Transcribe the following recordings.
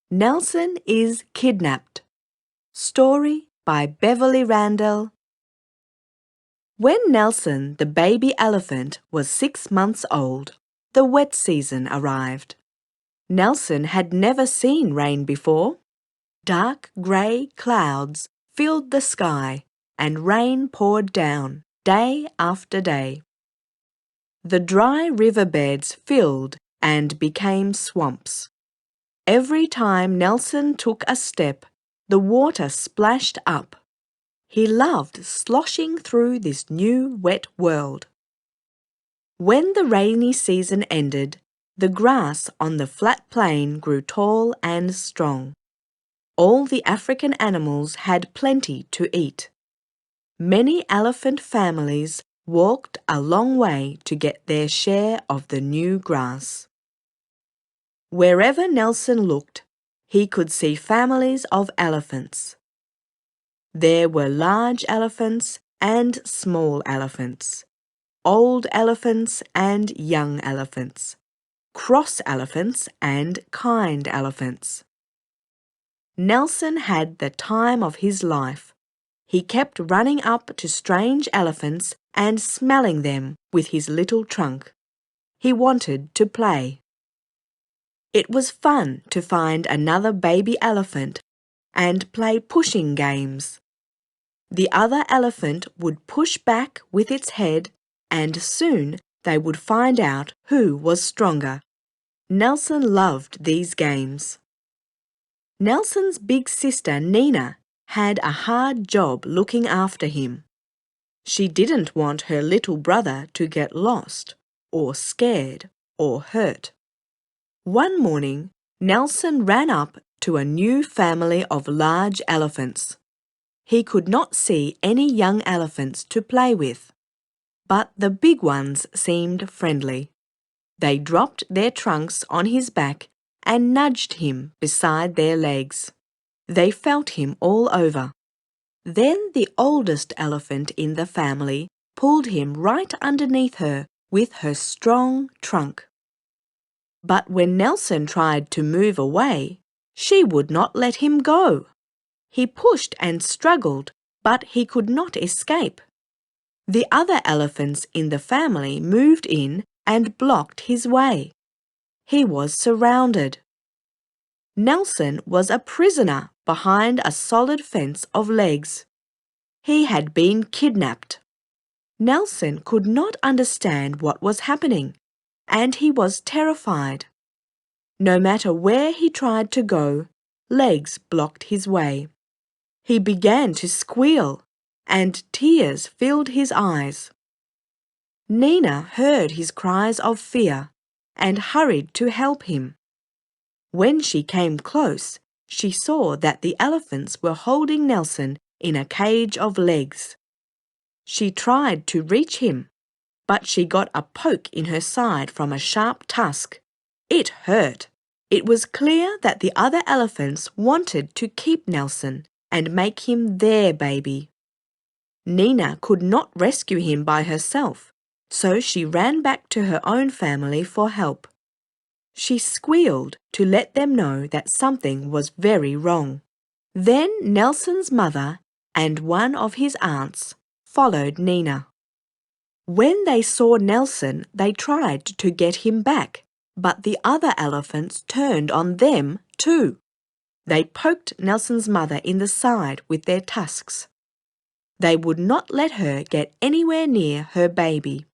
Nelson is kidnapped. Story by Beverly Randall. When Nelson, the baby elephant, was 6 months old, the wet season arrived. Nelson had never seen rain before. Dark grey clouds filled the sky and rain poured down day after day. The dry riverbeds filled and became swamps. Every time Nelson took a step, the water splashed up. He loved sloshing through this new wet world. When the rainy season ended, the grass on the flat plain grew tall and strong. All the African animals had plenty to eat. Many elephant families walked a long way to get their share of the new grass. Wherever Nelson looked, he could see families of elephants. There were large elephants and small elephants, old elephants and young elephants, cross elephants and kind elephants. Nelson had the time of his life. He kept running up to strange elephants and smelling them with his little trunk. He wanted to play. It was fun to find another baby elephant and play pushing games. The other elephant would push back with its head, and soon they would find out who was stronger. Nelson loved these games. Nelson's big sister Nina had a hard job looking after him. She didn't want her little brother to get lost, or scared, or hurt. One morning, Nelson ran up to a new family of large elephants. He could not see any young elephants to play with, but the big ones seemed friendly. They dropped their trunks on his back and nudged him beside their legs. They felt him all over. Then the oldest elephant in the family pulled him right underneath her with her strong trunk. But when Nelson tried to move away, she would not let him go. He pushed and struggled, but he could not escape. The other elephants in the family moved in and blocked his way. He was surrounded. Nelson was a prisoner behind a solid fence of legs. He had been kidnapped. Nelson could not understand what was happening, and he was terrified. No matter where he tried to go, legs blocked his way. He began to squeal, and tears filled his eyes. Nina heard his cries of fear and hurried to help him. When she came close, she saw that the elephants were holding Nelson in a cage of legs. She tried to reach him, but she got a poke in her side from a sharp tusk. It hurt. It was clear that the other elephants wanted to keep Nelson and make him their baby. Nina could not rescue him by herself, so she ran back to her own family for help. She squealed to let them know that something was very wrong. Then Nelson's mother and one of his aunts followed Nina. When they saw Nelson, they tried to get him back, but the other elephants turned on them too. They poked Nelson's mother in the side with their tusks. They would not let her get anywhere near her baby.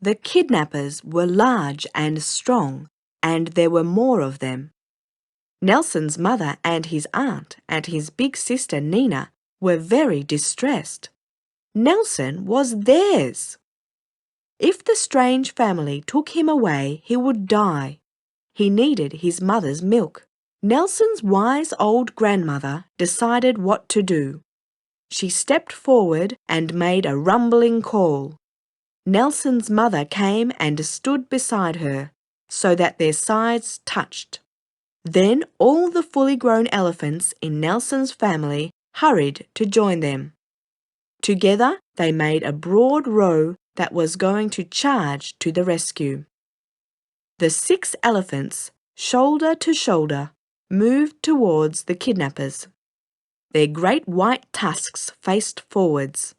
The kidnappers were large and strong, and there were more of them. Nelson's mother and his aunt and his big sister Nina were very distressed. Nelson was theirs. If the strange family took him away, he would die. He needed his mother's milk. Nelson's wise old grandmother decided what to do. She stepped forward and made a rumbling call. Nelson's mother came and stood beside her, so that their sides touched. Then all the fully grown elephants in Nelson's family hurried to join them. Together they made a broad row that was going to charge to the rescue. The 6 elephants, shoulder to shoulder, moved towards the kidnappers. Their great white tusks faced forwards.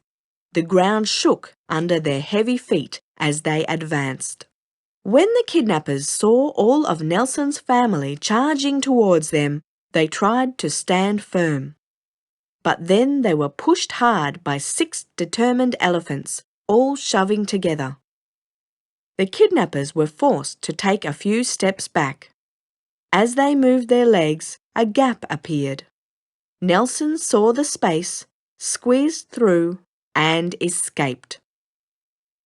The ground shook under their heavy feet as they advanced. When the kidnappers saw all of Nelson's family charging towards them, they tried to stand firm. But then they were pushed hard by 6 determined elephants, all shoving together. The kidnappers were forced to take a few steps back. As they moved their legs, a gap appeared. Nelson saw the space, squeezed through, and escaped.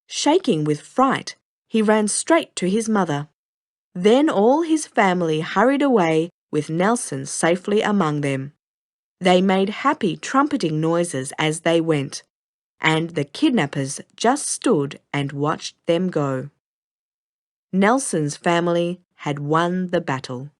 Shaking with fright, he ran straight to his mother. Then all his family hurried away with Nelson safely among them. They made happy trumpeting noises as they went, and the kidnappers just stood and watched them go. Nelson's family had won the battle.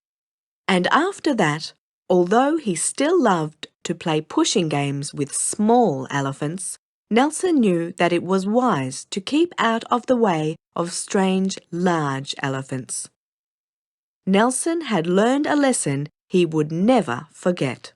And after that, although he still loved to play pushing games with small elephants, Nelson knew that it was wise to keep out of the way of strange, large elephants. Nelson had learned a lesson he would never forget.